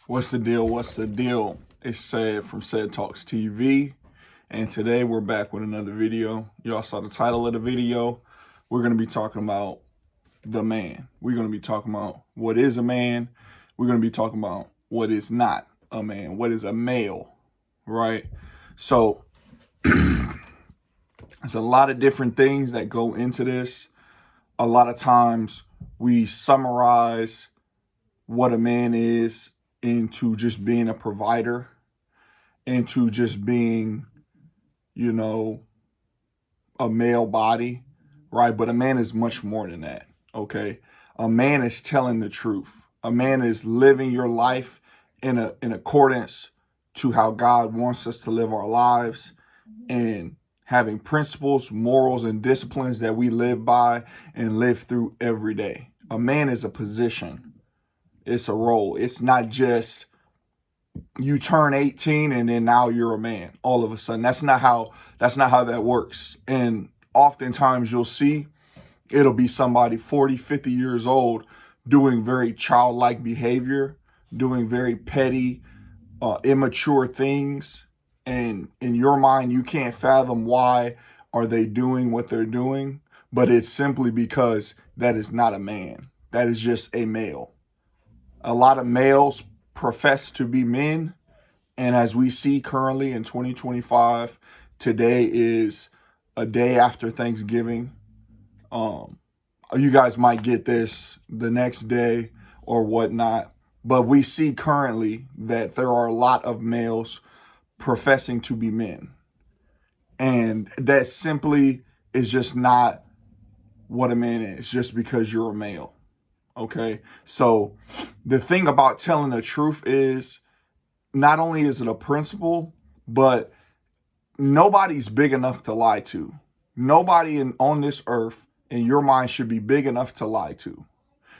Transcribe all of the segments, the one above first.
What's the deal? What's the deal? It's Said from Said Talks TV. And today we're back with another video. Y'all saw the title of the video. We're going to be talking about the man. We're going to be talking about what is a man. We're going to be talking about what is not a man. What is a male, right? So there's a lot of different things that go into this. A lot of times we summarize what a man is into just being a provider, into just being, a male body, right? But a man is much more than that, okay? A man is telling the truth. A man is living your life in accordance to how God wants us to live our lives, and having principles, morals, and disciplines that we live by and live through every day. A man is a position. It's a role. It's not just you turn 18 and then now you're a man all of a sudden. That's not how that works. And oftentimes you'll see it'll be somebody 40, 50 years old doing very childlike behavior, doing very petty, immature things. And in your mind, you can't fathom why are they doing what they're doing. But it's simply because that is not a man. That is just a male. A lot of males profess to be men, and as we see currently in 2025, today is a day after Thanksgiving. You guys might get this the next day or whatnot, but we see currently that there are a lot of males professing to be men, and that simply is just not what a man is, just because you're a male. Okay, so the thing about telling the truth is not only is it a principle, but nobody's big enough to lie to. Nobody on this earth in your mind should be big enough to lie to.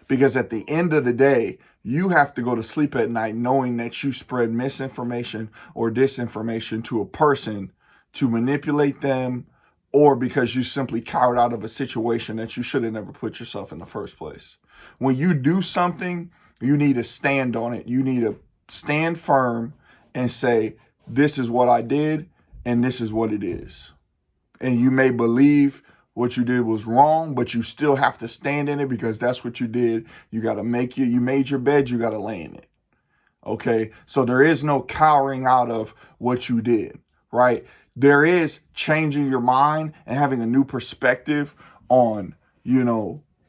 Because at the end of the day, you have to go to sleep at night knowing that you spread misinformation or disinformation to a person to manipulate them, or because you simply cowered out of a situation that you should have never put yourself in the first place. When you do something, you need to stand on it. You need to stand firm and say, this is what I did and this is what it is. And you may believe what you did was wrong, but you still have to stand in it because that's what you did. You got to you made your bed, you got to lay in it. Okay, so there is no cowering out of what you did, right? There is changing your mind and having a new perspective on,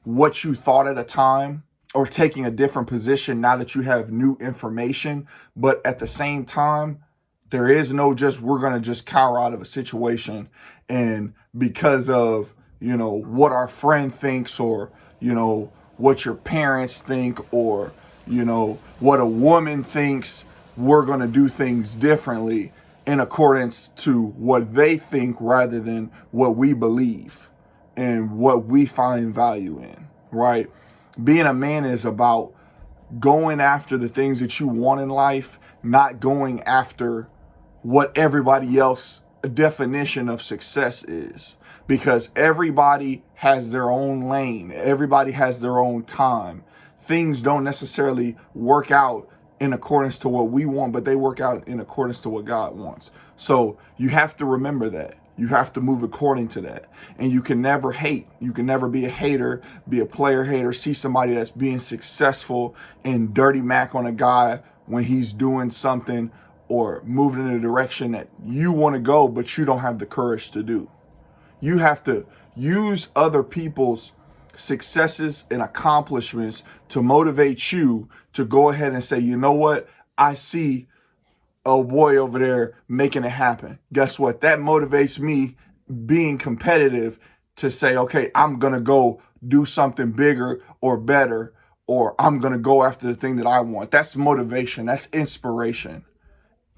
what you thought at a time, or taking a different position now that you have new information. But at the same time, there is no we're going to just cower out of a situation. And because of, what our friend thinks, or, what your parents think, or, what a woman thinks, we're going to do things differently in accordance to what they think rather than what we believe and what we find value in, right? Being a man is about going after the things that you want in life, not going after what everybody else's definition of success is. Because everybody has their own lane. Everybody has their own time. Things don't necessarily work out in accordance to what we want, but they work out in accordance to what God wants. So you have to remember that. You have to move according to that. And you can never hate. You can never be a hater, be a player hater, see somebody that's being successful and dirty Mac on a guy when he's doing something or moving in a direction that you want to go, but you don't have the courage to do. You have to use other people's successes and accomplishments to motivate you to go ahead and say, you know what? I see a boy over there making it happen. Guess what? That motivates me being competitive to say, okay, I'm going to go do something bigger or better, or I'm going to go after the thing that I want. That's motivation. That's inspiration.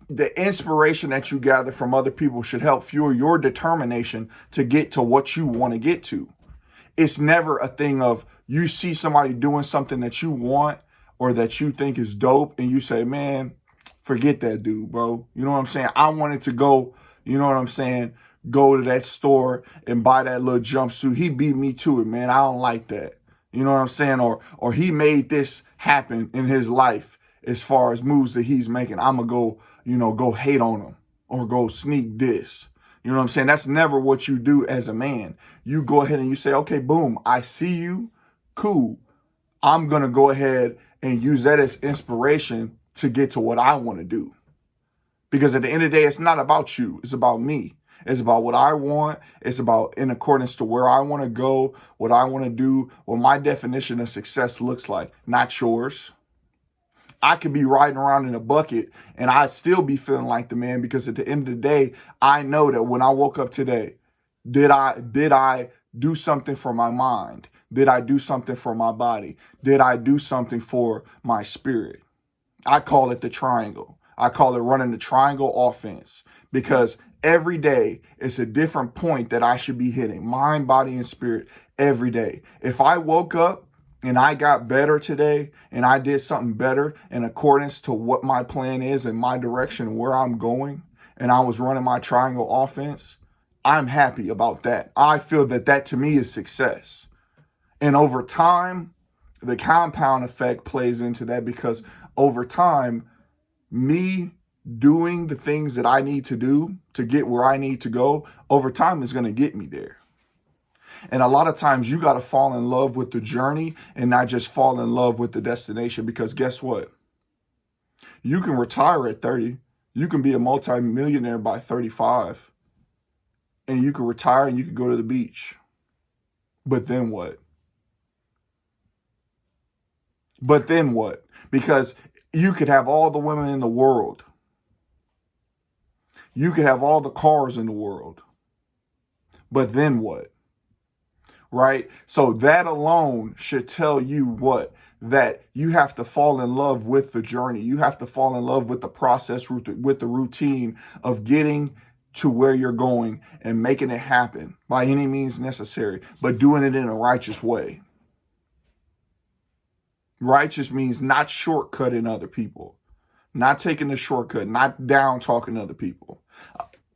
The inspiration that you gather from other people should help fuel your determination to get to what you want to get to. It's never a thing of you see somebody doing something that you want or that you think is dope and you say, man, forget that dude, bro. You know what I'm saying? I wanted to go, go to that store and buy that little jumpsuit. He beat me to it, man. I don't like that. You know what I'm saying? Or he made this happen in his life as far as moves that he's making, I'm going to go hate on him or go sneak this. You know what I'm saying? That's never what you do as a man. You go ahead and you say, okay, boom, I see you. Cool. I'm going to go ahead and use that as inspiration to get to what I want to do. Because at the end of the day, it's not about you. It's about me. It's about what I want. It's about in accordance to where I want to go, what I want to do, what my definition of success looks like, not yours. I could be riding around in a bucket and I'd still be feeling like the man, because at the end of the day, I know that when I woke up today, did I do something for my mind? Did I do something for my body? Did I do something for my spirit? I call it the triangle. I call it running the triangle offense, because every day it's a different point that I should be hitting, mind, body, and spirit every day. If I woke up and I got better today and I did something better in accordance to what my plan is and my direction, where I'm going, and I was running my triangle offense, I'm happy about that. I feel that to me is success. And over time, the compound effect plays into that, because over time, me doing the things that I need to do to get where I need to go, over time is going to get me there. And a lot of times you got to fall in love with the journey and not just fall in love with the destination, because guess what? You can retire at 30. You can be a multimillionaire by 35. And you can retire and you can go to the beach. But then what? But then what? Because you could have all the women in the world. You could have all the cars in the world. But then what? Right? So that alone should tell you what? That you have to fall in love with the journey. You have to fall in love with the process, with the routine of getting to where you're going and making it happen by any means necessary, but doing it in a righteous way. Righteous means not shortcutting other people, not taking the shortcut, not down talking other people,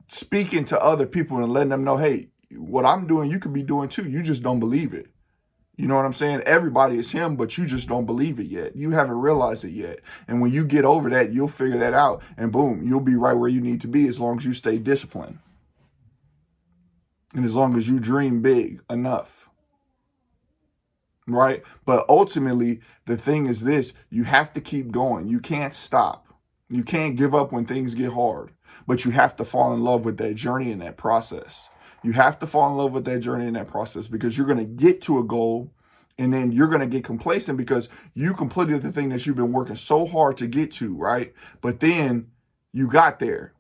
speaking to other people and letting them know, hey, what I'm doing, you could be doing too. You just don't believe it. You know what I'm saying? Everybody is him, but you just don't believe it yet. You haven't realized it yet. And when you get over that, you'll figure that out. And boom, you'll be right where you need to be, as long as you stay disciplined. And as long as you dream big enough. Right? But ultimately, the thing is this: you have to keep going. You can't stop. You can't give up when things get hard. But you have to fall in love with that journey and that process. You have to fall in love with that journey and that process, because you're going to get to a goal and then you're going to get complacent because you completed the thing that you've been working so hard to get to, right? But then you got there.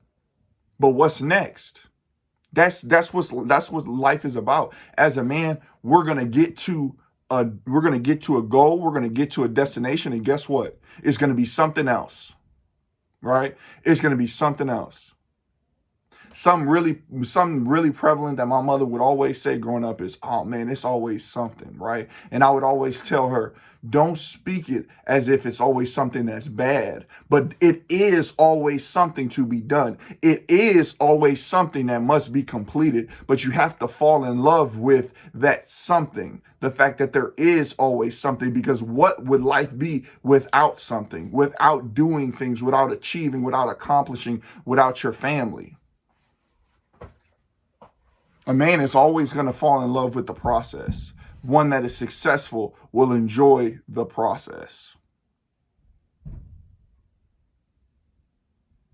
But what's next? That's what life is about. As a man, we're going to get to a goal, we're going to get to a destination, and guess what? It's going to be something else. Right? It's going to be something else. Something really prevalent that my mother would always say growing up is, oh man, it's always something, right? And I would always tell her, don't speak it as if it's always something that's bad, but it is always something to be done. It is always something that must be completed, but you have to fall in love with that something, the fact that there is always something, because what would life be without something, without doing things, without achieving, without accomplishing, without your family? A man is always going to fall in love with the process. One that is successful will enjoy the process.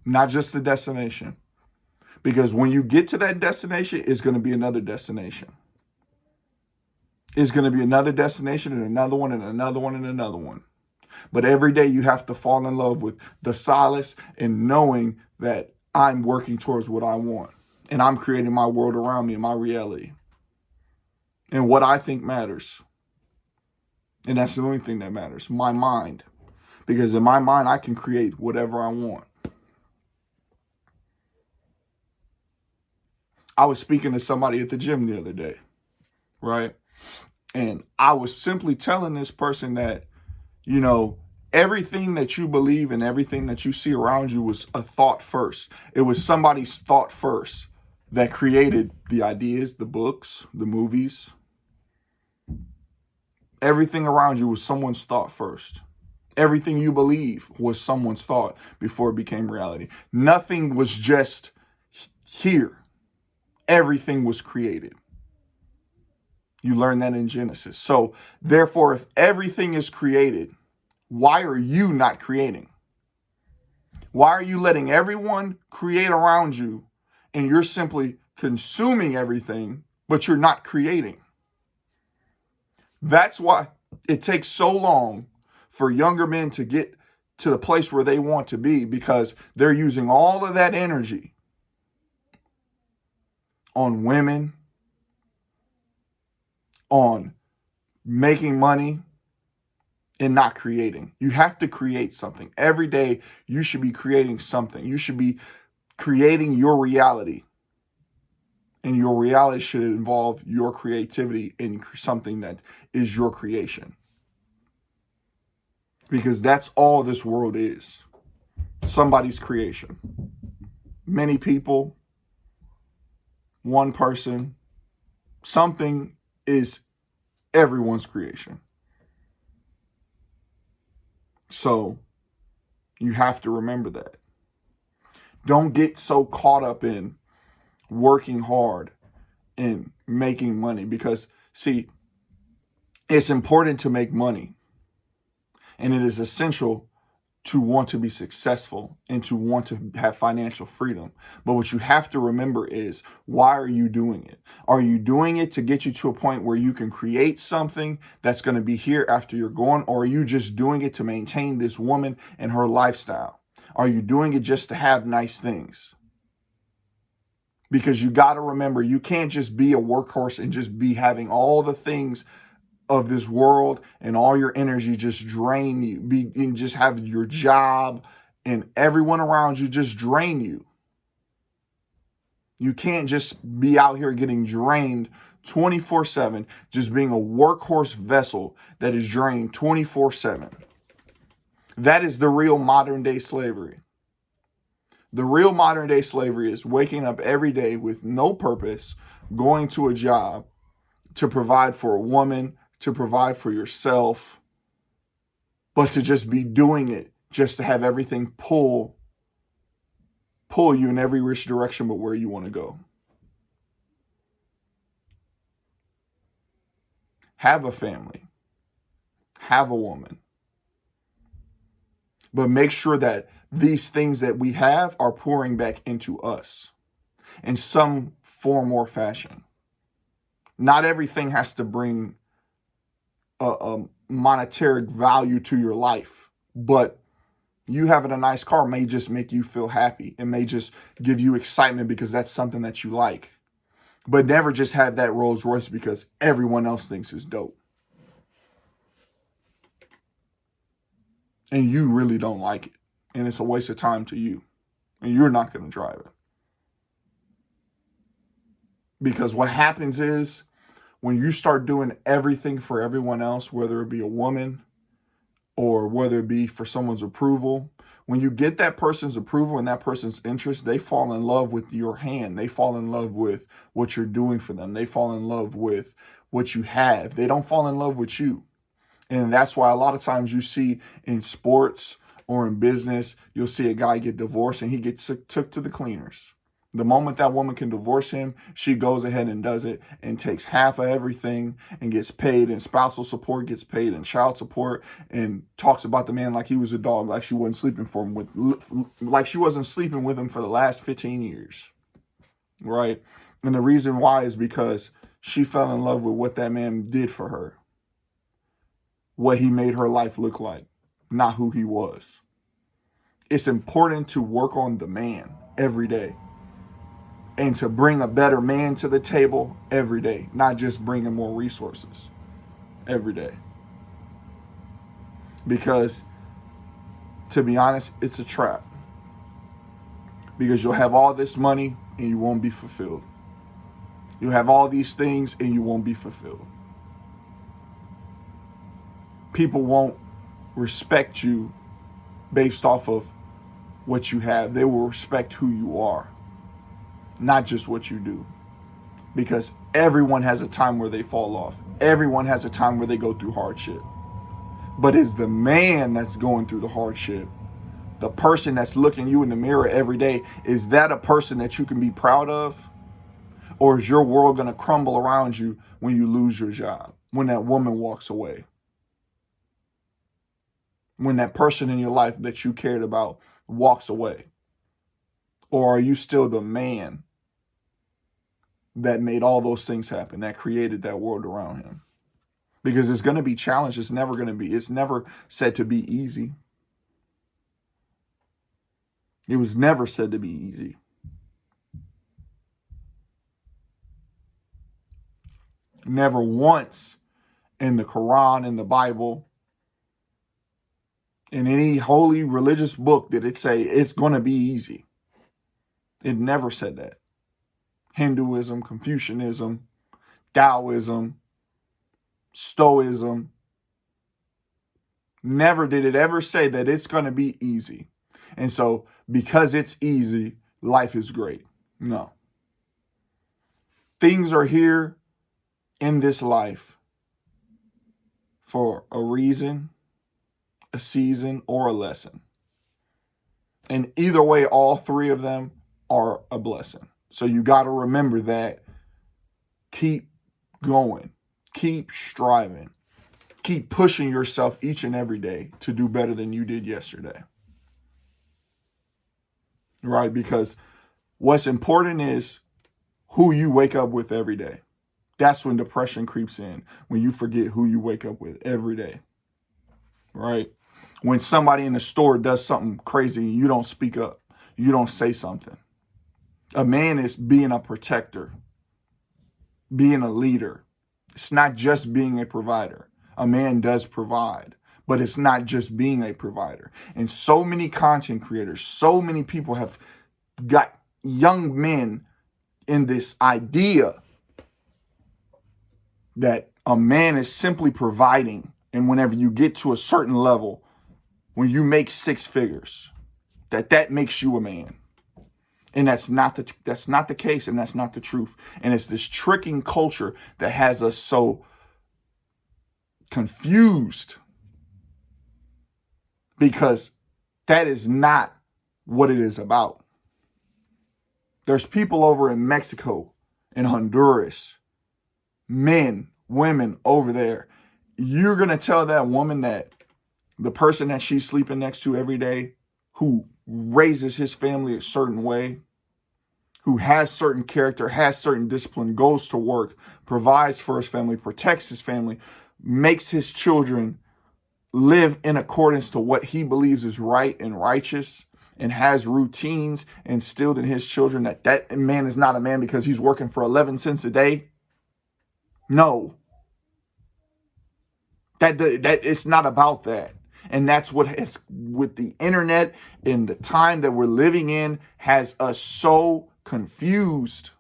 Not just the destination. Because when you get to that destination, it's going to be another destination. It's going to be another destination and another one and another one and another one. But every day you have to fall in love with the solace and knowing that I'm working towards what I want. And I'm creating my world around me and my reality. And what I think matters. And that's the only thing that matters. My mind. Because in my mind, I can create whatever I want. I was speaking to somebody at the gym the other day. Right? And I was simply telling this person that, everything that you believe and everything that you see around you was a thought first. It was somebody's thought first that created the ideas, the books, the movies. Everything around you was someone's thought first. Everything you believe was someone's thought before it became reality. Nothing was just here. Everything was created. You learn that in Genesis. So, therefore, if everything is created, why are you not creating? Why are you letting everyone create around you and you're simply consuming everything, but you're not creating? That's why it takes so long for younger men to get to the place where they want to be, because they're using all of that energy on women, on making money, and not creating. You have to create something. Every day, you should be creating something. You should be creating your reality. And your reality should involve your creativity in something that is your creation. Because that's all this world is. Somebody's creation. Many people, one person, something is everyone's creation. So you have to remember that. Don't get so caught up in working hard and making money, because, see, it's important to make money, and it is essential to want to be successful and to want to have financial freedom. But what you have to remember is, why are you doing it? Are you doing it to get you to a point where you can create something that's going to be here after you're gone? Or are you just doing it to maintain this woman and her lifestyle? Are you doing it just to have nice things? Because you got to remember, you can't just be a workhorse and just be having all the things of this world and all your energy just drain you. And just have your job and everyone around you just drain you. You can't just be out here getting drained 24/7, just being a workhorse vessel that is drained 24/7. That is the real modern day slavery. The real modern day slavery is waking up every day with no purpose, going to a job to provide for a woman, to provide for yourself, but to just be doing it just to have everything pull you in every which direction but where you want to go. Have a family. Have a woman. But make sure that these things that we have are pouring back into us in some form or fashion. Not everything has to bring a monetary value to your life, but you having a nice car may just make you feel happy. It may just give you excitement because that's something that you like. But never just have that Rolls Royce because everyone else thinks it's dope. And you really don't like it. And it's a waste of time to you. And you're not going to drive it. Because what happens is, when you start doing everything for everyone else, whether it be a woman or whether it be for someone's approval, when you get that person's approval and that person's interest, they fall in love with your hand. They fall in love with what you're doing for them. They fall in love with what you have. They don't fall in love with you. And that's why a lot of times you see in sports or in business, you'll see a guy get divorced and he gets took to the cleaners. The moment that woman can divorce him, she goes ahead and does it and takes half of everything and gets paid, and spousal support gets paid, and child support, and talks about the man like he was a dog, like she wasn't sleeping with him for the last 15 years. Right? And the reason why is because she fell in love with what that man did for her. What he made her life look like, not who he was. It's important to work on the man every day. And to bring a better man to the table every day, not just bringing more resources every day. Because, to be honest, it's a trap. Because you'll have all this money and you won't be fulfilled. You'll have all these things and you won't be fulfilled. People won't respect you based off of what you have. They will respect who you are, not just what you do. Because everyone has a time where they fall off. Everyone has a time where they go through hardship. But it's the man that's going through the hardship. The person that's looking you in the mirror every day, is that a person that you can be proud of? Or is your world going to crumble around you when you lose your job? When that woman walks away? When that person in your life that you cared about walks away? Or are you still the man that made all those things happen, that created that world around him? Because it's going to be challenged. It's never said to be easy. It was never said to be easy. Never once in the Quran, in the Bible, in any holy religious book did it say it's going to be easy. It never said that. Hinduism, Confucianism, Taoism, Stoicism, never did it ever say that it's going to be easy. And so because it's easy, life is great. No. Things are here in this life for a reason, a season, or a lesson. And either way, all three of them are a blessing. So you got to remember that. Keep going. Keep striving. Keep pushing yourself each and every day to do better than you did yesterday. Right? Because what's important is who you wake up with every day. That's when depression creeps in, when you forget who you wake up with every day. Right? When somebody in the store does something crazy, you don't speak up. You don't say something. A man is being a protector, being a leader. It's not just being a provider. A man does provide, but it's not just being a provider. And so many content creators, so many people have got young men in this idea that a man is simply providing. And whenever you get to a certain level, when you make six figures, that makes you a man. And that's not the case, and that's not the truth. And it's this tricking culture that has us so confused, because that is not what it is about. There's people over in Mexico, in Honduras, men, women over there. You're going to tell that woman that the person that she's sleeping next to every day, who raises his family a certain way, who has certain character, has certain discipline, goes to work, provides for his family, protects his family, makes his children live in accordance to what he believes is right and righteous, and has routines instilled in his children, that man is not a man because he's working for 11 cents a day. No. That it's not about that. And that's what has, with the internet and the time that we're living in, has us so confused,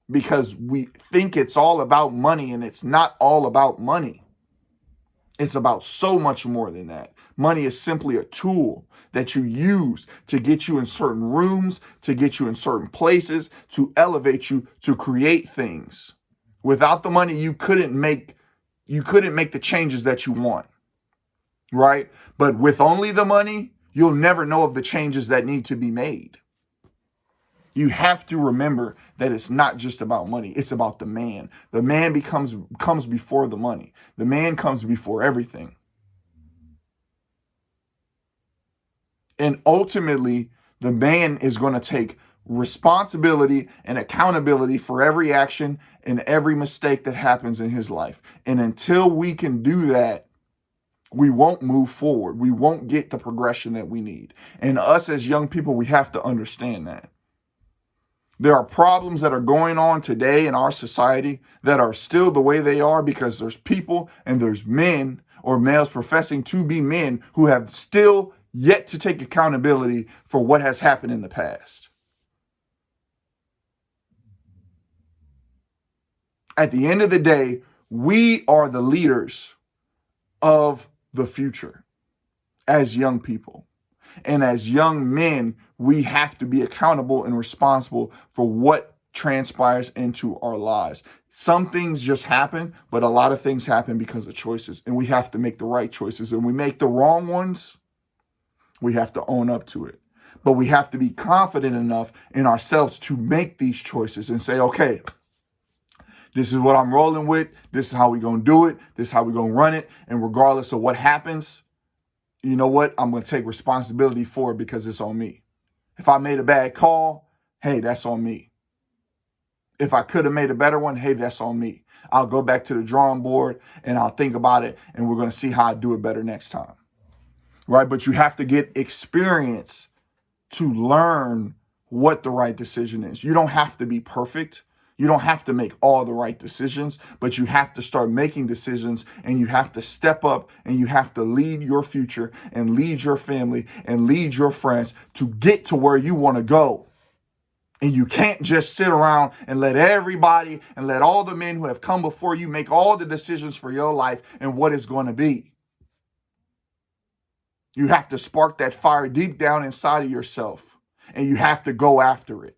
because we think it's all about money, and it's not all about money. It's about so much more than that. Money is simply a tool that you use to get you in certain rooms, to get you in certain places, to elevate you, to create things. Without the money, you couldn't make the changes that you want. Right? But with only the money, you'll never know of the changes that need to be made. You have to remember that it's not just about money. It's about the man. The man comes before the money. The man comes before everything. And ultimately, the man is going to take responsibility and accountability for every action and every mistake that happens in his life. And until we can do that, we won't move forward. We won't get the progression that we need. And us as young people, we have to understand that. There are problems that are going on today in our society that are still the way they are because there's people and there's men or males professing to be men who have still yet to take accountability for what has happened in the past. At the end of the day, we are the leaders of the future as young people. And as young men, we have to be accountable and responsible for what transpires into our lives. Some things just happen, but a lot of things happen because of choices. And we have to make the right choices. And we make the wrong ones, we have to own up to it. But we have to be confident enough in ourselves to make these choices and say, okay, this is what I'm rolling with. This is how we're going to do it. This is how we're going to run it. And regardless of what happens, you know what? I'm going to take responsibility for it because it's on me. If I made a bad call, hey, that's on me. If I could have made a better one, hey, that's on me. I'll go back to the drawing board and I'll think about it, and we're going to see how I do it better next time. Right? But you have to get experience to learn what the right decision is. You don't have to be perfect. You don't have to make all the right decisions, but you have to start making decisions, and you have to step up, and you have to lead your future and lead your family and lead your friends to get to where you want to go. And you can't just sit around and let everybody and let all the men who have come before you make all the decisions for your life and what it's going to be. You have to spark that fire deep down inside of yourself, and you have to go after it.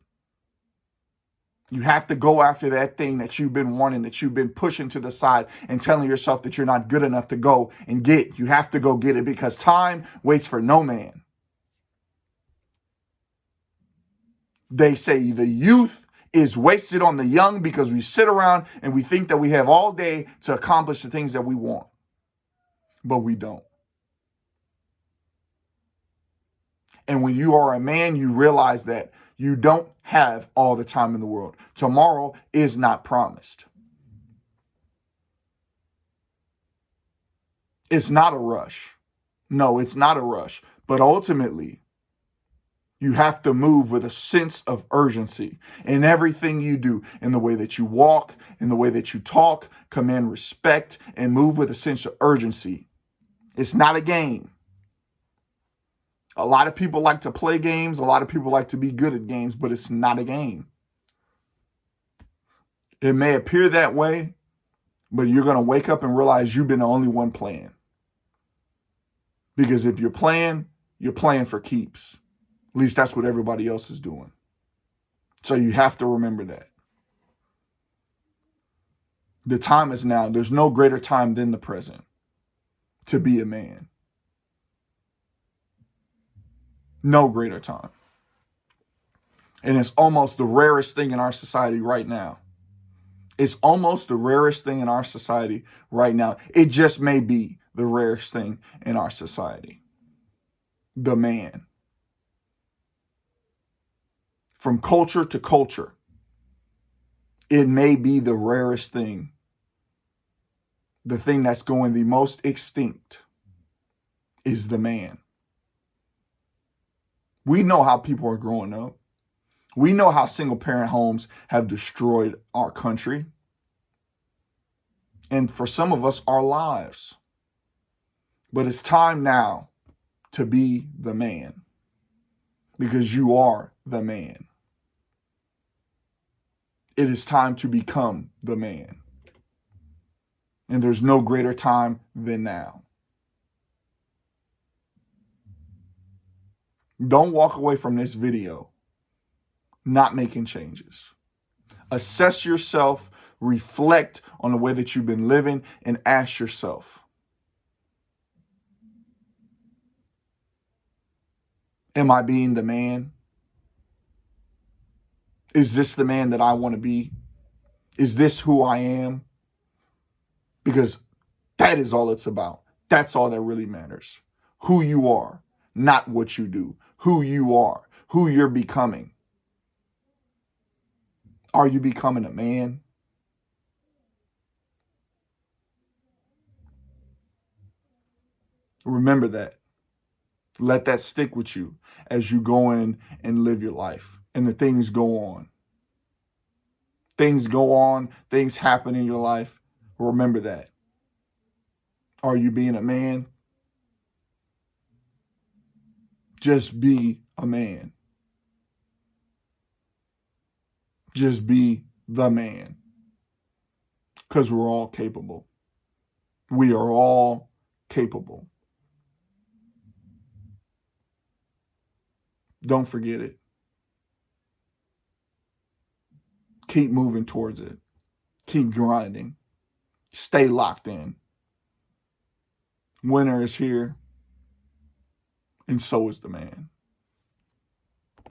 You have to go after that thing that you've been wanting, that you've been pushing to the side and telling yourself that you're not good enough to go and get. You have to go get it, because time waits for no man. They say the youth is wasted on the young because we sit around and we think that we have all day to accomplish the things that we want. But we don't. And when you are a man, you realize that you don't have all the time in the world. Tomorrow is not promised. It's not a rush. No, it's not a rush. But ultimately, you have to move with a sense of urgency in everything you do, in the way that you walk, in the way that you talk, command respect, and move with a sense of urgency. It's not a game. A lot of people like to play games. A lot of people like to be good at games, but it's not a game. It may appear that way, but you're going to wake up and realize you've been the only one playing. Because if you're playing for keeps. At least that's what everybody else is doing. So you have to remember that. The time is now. There's no greater time than the present to be a man. No greater time. And it's almost the rarest thing in our society right now. It's almost the rarest thing in our society right now. It just may be the rarest thing in our society. The man. From culture to culture, it may be the rarest thing. The thing that's going the most extinct is the man. We know how people are growing up. We know how single parent homes have destroyed our country. And for some of us, our lives. But it's time now to be the man. Because you are the man. It is time to become the man. And there's no greater time than now. Don't walk away from this video not making changes. Assess yourself, reflect on the way that you've been living, and ask yourself, am I being the man? Is this the man that I want to be? Is this who I am? Because that is all it's about. That's all that really matters. Who you are, not what you do. Who you are, who you're becoming. Are you becoming a man? Remember that. Let that stick with you as you go in and live your life. And the things go on. Things go on. Things happen in your life. Remember that. Are you being a man? Just be a man. Just be the man. Because we're all capable. We are all capable. Don't forget it. Keep moving towards it. Keep grinding. Stay locked in. Winter is here, and so is the man.